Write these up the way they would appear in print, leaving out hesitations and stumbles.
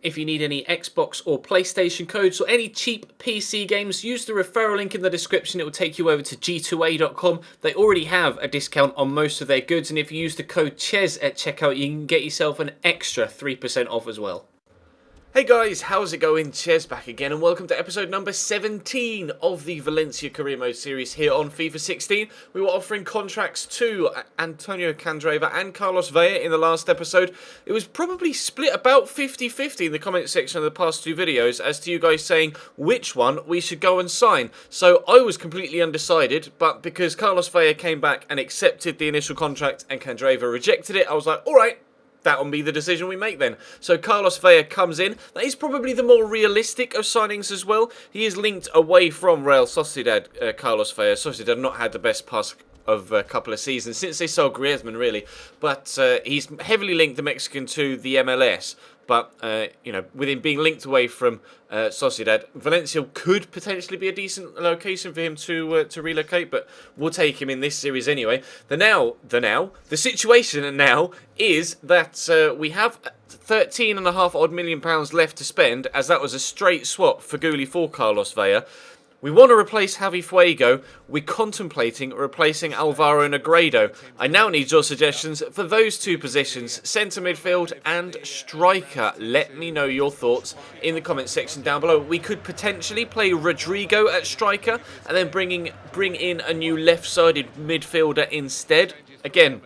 If you need any Xbox or PlayStation codes or any cheap PC games, use the referral link in the description. It will take you over to g2a.com. They already have a discount on most of their goods, and if you use the code CHES at checkout, you can get yourself an extra 3% off as well. Hey guys, how's it going? Ches back again, and welcome to episode number 17 of the Valencia Career Mode series here on FIFA 16. We were offering contracts to Antonio Candreva and Carlos Vela in the last episode. It was probably split about 50-50 in the comment section of the past two videos as to you guys saying which one we should go and sign. So I was completely undecided, but because Carlos Vela came back and accepted the initial contract and Candreva rejected it, I was like, alright, that'll be the decision we make then. So Carlos Vela comes in. That is probably the more realistic of signings as well. He is linked away from Real Sociedad, Carlos Vela. Sociedad have not had the best pass of a couple of seasons since they sold Griezmann, really. But he's heavily linked, the Mexican, to the MLS. But, you know, with him being linked away from Sociedad, Valencia could potentially be a decent location for him to relocate, but we'll take him in this series anyway. The situation now is that we have £13.5 odd million left to spend, as that was a straight swap for Gulli for Carlos Vela. We want to replace Javi Fuego. We're contemplating replacing Alvaro Negredo. I now need your suggestions for those two positions, centre midfield and striker. Let me know your thoughts in the comment section down below. We could potentially play Rodrigo at striker and then bring in a new left-sided midfielder instead. Again,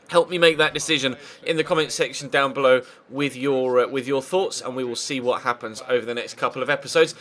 help me make that decision in the comment section down below with your thoughts, and we will see what happens over the next couple of episodes.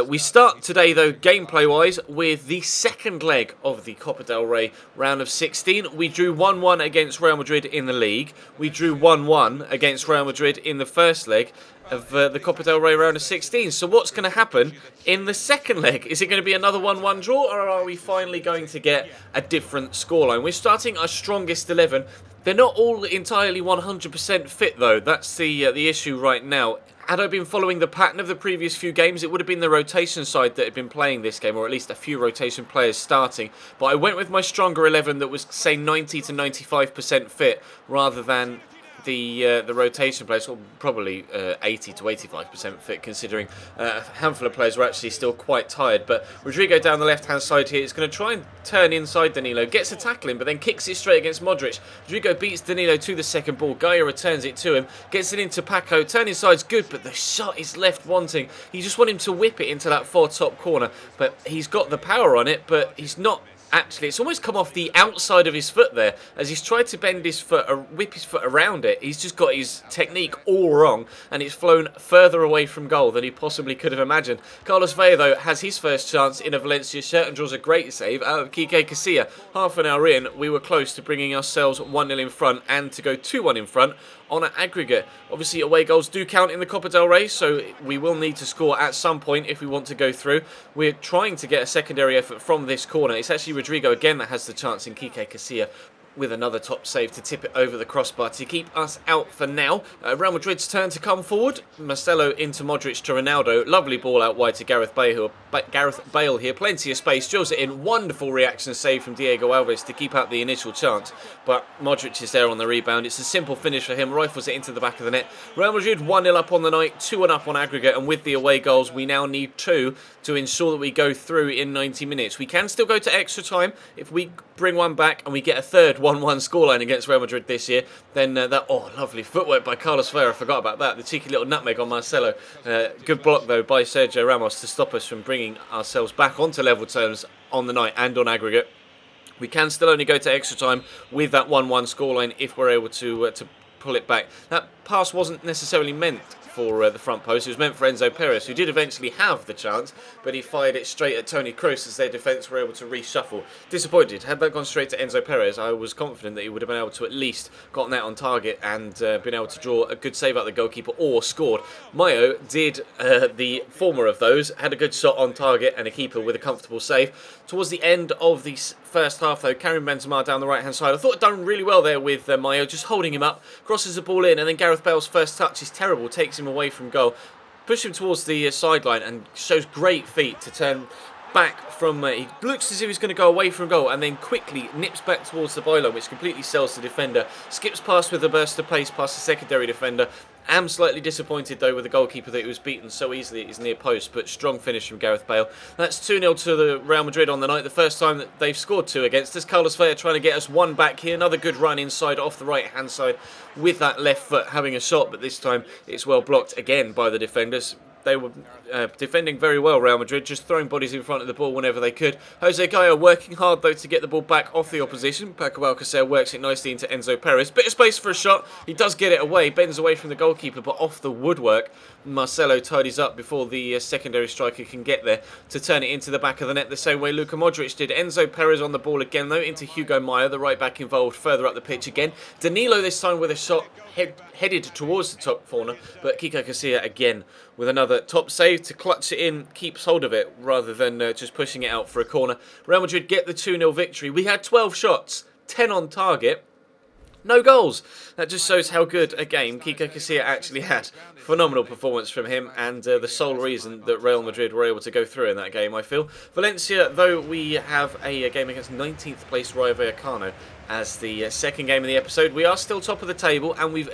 We start today, though, gameplay-wise, with the second leg of the Copa del Rey round of 16. We drew 1-1 against Real Madrid in the league. We drew 1-1 against Real Madrid in the first leg of the Copa del Rey round of 16. So what's going to happen in the second leg? Is it going to be another 1-1 draw, or are we finally going to get a different scoreline? We're starting our strongest 11. They're not all entirely 100% fit, though. That's the issue right now. Had I been following the pattern of the previous few games, it would have been the rotation side that had been playing this game, or at least a few rotation players starting. But I went with my stronger 11 that was, say, 90 to 95% fit, rather than the rotation players, or probably 80 to 85% fit, considering a handful of players were actually still quite tired. But Rodrigo down the left-hand side here is going to try and turn inside Danilo, gets a tackle in, but then kicks it straight against Modric. Rodrigo beats Danilo to the second ball. Gaia returns it to him, gets it into Paco. Turn inside's good, but the shot is left wanting. You just want him to whip it into that far top corner, but he's got the power on it, but he's not. Actually, it's almost come off the outside of his foot there. As he's tried to bend his foot, or whip his foot around it, he's just got his technique all wrong, and it's flown further away from goal than he possibly could have imagined. Carlos Vela, though, has his first chance in a Valencia shirt and draws a great save out of Kike Casilla. Half an hour in, we were close to bringing ourselves 1-0 in front and to go 2-1 in front on an aggregate. Obviously, away goals do count in the Copa del Rey, so we will need to score at some point if we want to go through. We're trying to get a secondary effort from this corner. It's actually Rodrigo again that has the chance in Kike Casilla, with another top save to tip it over the crossbar to keep us out for now. Real Madrid's turn to come forward. Marcelo into Modric to Ronaldo. Lovely ball out wide to Gareth Bale here. Plenty of space. Drills it in. Wonderful reaction save from Diego Alves to keep out the initial chance. But Modric is there on the rebound. It's a simple finish for him. Rifles it into the back of the net. Real Madrid 1-0 up on the night. 2-1 up on aggregate. And with the away goals, we now need 2 to ensure that we go through in 90 minutes. We can still go to extra time. If we bring one back and we get a third 1-1 scoreline against Real Madrid this year, then lovely footwork by Carlos Vela. I forgot about that. The cheeky little nutmeg on Marcelo. Good block, though, by Sergio Ramos to stop us from bringing ourselves back onto level terms on the night and on aggregate. We can still only go to extra time with that 1-1 scoreline if we're able to pull it back. That pass wasn't necessarily meant for the front post. It was meant for Enzo Perez, who did eventually have the chance, but he fired it straight at Toni Kroos as their defence were able to reshuffle. Disappointed. Had that gone straight to Enzo Perez, I was confident that he would have been able to at least gotten that on target and been able to draw a good save out the goalkeeper or scored. Mayo did the former of those, had a good shot on target and a keeper with a comfortable save. Towards the end of the first half, though, Karim Benzema down the right-hand side. I thought I'd done really well there with Mayo, just holding him up, crosses the ball in, and then Gareth Bale's first touch is terrible, takes him away from goal. Push him towards the sideline and shows great feet to turn back from, he looks as if he's going to go away from goal and then quickly nips back towards the byline, which completely sells the defender. Skips past with a burst of pace past the secondary defender. Am slightly disappointed though with the goalkeeper that he was beaten so easily at his near post, but strong finish from Gareth Bale. That's 2-0 to the Real Madrid on the night, the first time that they've scored 2 against us. Carlos Vela trying to get us 1 back here. Another good run inside off the right hand side with that left foot having a shot, but this time it's well blocked again by the defenders. They were defending very well, Real Madrid, just throwing bodies in front of the ball whenever they could. Jose Gallo working hard, though, to get the ball back off the opposition. Paco Alcacer works it nicely into Enzo Perez. Bit of space for a shot. He does get it away, bends away from the goalkeeper, but off the woodwork. Marcelo tidies up before the secondary striker can get there to turn it into the back of the net the same way Luka Modric did. Enzo Perez on the ball again, though, into Hugo Meyer, the right back involved further up the pitch again. Danilo this time with a shot headed towards the top corner, but Kiko Casilla again with another top save to clutch it in, keeps hold of it rather than just pushing it out for a corner. Real Madrid get the 2-0 victory. We had 12 shots, 10 on target. No goals. That just shows how good a game Kiko Casilla actually had. Phenomenal performance from him, and the sole reason that Real Madrid were able to go through in that game, I feel. Valencia, though, we have a game against 19th place Rayo Vallecano as the second game of the episode. We are still top of the table, and we've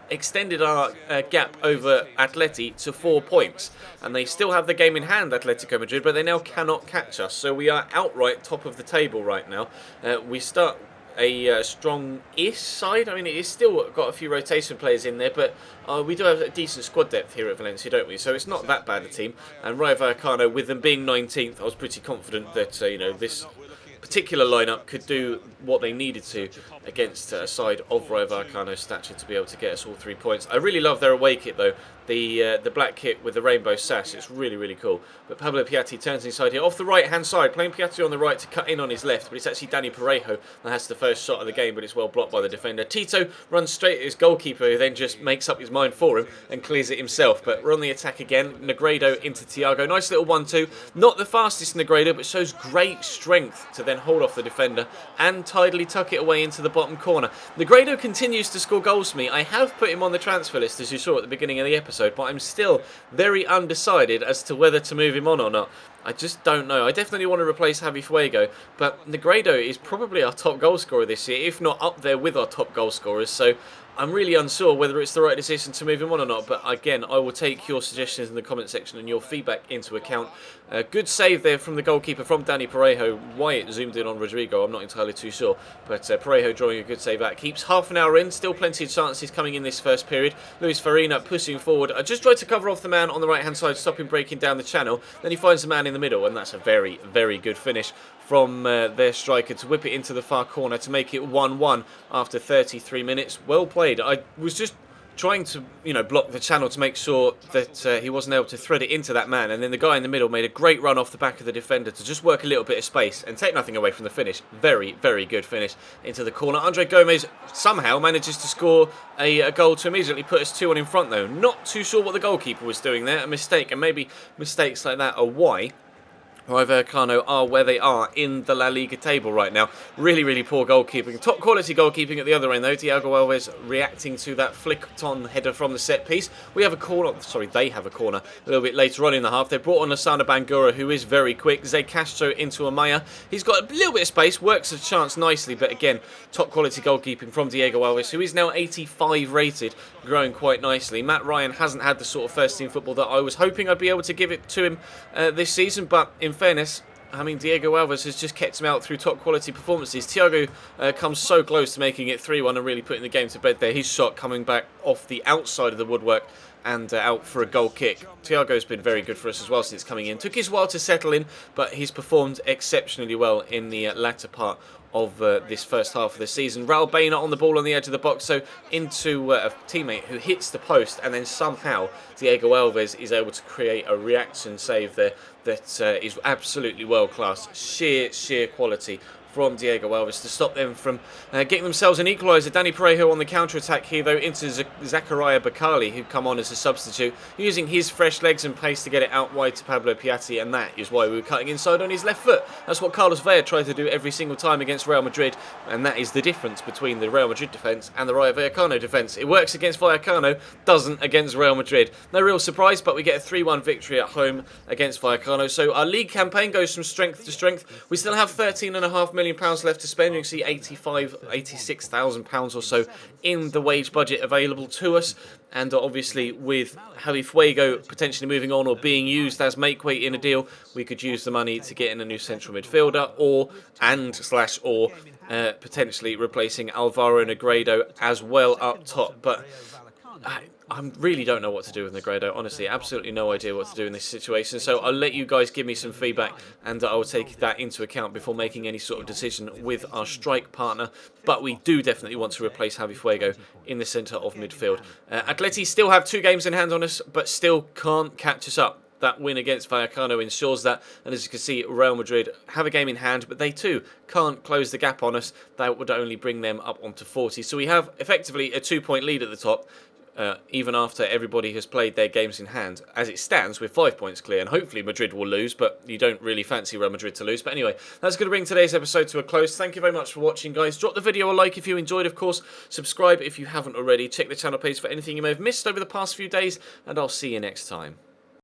extended our gap over Atleti to 4 points. And they still have the game in hand, Atletico Madrid, but they now cannot catch us. So we are outright top of the table right now. We start a strong-ish side. I mean, it is still got a few rotation players in there, but we do have a decent squad depth here at Valencia, don't we? So it's not that bad a team. And Rayo Vallecano, with them being 19th, I was pretty confident that this particular lineup could do what they needed to against a side of Rayo Vallecano's stature to be able to get us all 3 points. I really love their away kit though, the black kit with the rainbow sash. It's really, really cool. But Pablo Piatti turns inside here off the right hand side, playing Piatti on the right to cut in on his left, but it's actually Dani Parejo that has the first shot of the game, but it's well blocked by the defender. Tito runs straight at his goalkeeper, who then just makes up his mind for him and clears it himself. But we're on the attack again. Negredo into Thiago. Nice little 1-2. Not the fastest Negredo, but shows great strength to then hold off the defender and tidily tuck it away into the bottom corner. Negredo continues to score goals for me. I have put him on the transfer list, as you saw at the beginning of the episode, but I'm still very undecided as to whether to move him on or not. I just don't know. I definitely want to replace Javi Fuego, but Negredo is probably our top goal scorer this year, if not up there with our top goal scorers, so I'm really unsure whether it's the right decision to move him on or not, but again, I will take your suggestions in the comment section and your feedback into account. Good save there from the goalkeeper, from Dani Parejo. Why it zoomed in on Rodrigo, I'm not entirely too sure, but Parejo drawing a good save back. Keeps half an hour in, still plenty of chances coming in this first period. Luis Farina pushing forward. I just tried to cover off the man on the right-hand side, stop him breaking down the channel. Then he finds the man in the middle, and that's a very, very good finish from their striker to whip it into the far corner to make it 1-1 after 33 minutes. Well played. I was just trying to, block the channel to make sure that he wasn't able to thread it into that man, and then the guy in the middle made a great run off the back of the defender to just work a little bit of space and take nothing away from the finish. Very, very good finish into the corner. Andre Gomez somehow manages to score a goal to immediately put us 2-1 in front though. Not too sure what the goalkeeper was doing there. A mistake, and maybe mistakes like that are why Rayo Vallecano are where they are in the La Liga table right now. Really, really poor goalkeeping. Top quality goalkeeping at the other end though. Thiago Alves reacting to that flicked-on header from the set piece. We have a corner, they have a corner a little bit later on in the half. They brought on Lasana Bangura, who is very quick. Zé Castro into Amaya. He's got a little bit of space, works a chance nicely, but again, top quality goalkeeping from Diego Alves, who is now 85 rated, growing quite nicely. Matt Ryan hasn't had the sort of first team football that I was hoping I'd be able to give it to him this season, but in fairness, I mean, Diego Alves has just kept him out through top quality performances. Thiago comes so close to making it 3-1 and really putting the game to bed there. His shot coming back off the outside of the woodwork and out for a goal kick. Thiago's been very good for us as well since coming in. Took his while to settle in, but he's performed exceptionally well in the latter part of this first half of the season. Raul Baena on the ball on the edge of the box, so into a teammate who hits the post, and then somehow Diego Alves is able to create a reaction save there that is absolutely world class. Sheer quality from Diego Alves to stop them from getting themselves an equaliser. Danny Parejo on the counter-attack here, though, into Zakaria Bakali, who come on as a substitute, using his fresh legs and pace to get it out wide to Pablo Piatti, and that is why we were cutting inside on his left foot. That's what Carlos Vela tried to do every single time against Real Madrid, and that is the difference between the Real Madrid defence and the Rayo Vallecano defence. It works against Vallecano, doesn't against Real Madrid. No real surprise, but we get a 3-1 victory at home against Vallecano. So our league campaign goes from strength to strength. We still have £13.5 million left to spend. You can see £86,000 or so in the wage budget available to us. And obviously, with Javi Fuego potentially moving on or being used as make-weight in a deal, we could use the money to get in a new central midfielder or potentially replacing Alvaro Negredo as well up top. But I really don't know what to do with Negredo. Honestly, absolutely no idea what to do in this situation. So I'll let you guys give me some feedback, and I will take that into account before making any sort of decision with our strike partner. But we do definitely want to replace Javi Fuego in the centre of midfield. Atleti still have 2 games in hand on us, but still can't catch us up. That win against Vallecano ensures that, and as you can see, Real Madrid have a game in hand, but they too can't close the gap on us. That would only bring them up onto 40. So we have effectively a 2-point lead at the top, even after everybody has played their games in hand. As it stands, we're 5 points clear, and hopefully Madrid will lose, but you don't really fancy Real Madrid to lose. But anyway, that's going to bring today's episode to a close. Thank you very much for watching, guys. Drop the video a like if you enjoyed, of course. Subscribe if you haven't already. Check the channel page for anything you may have missed over the past few days, and I'll see you next time.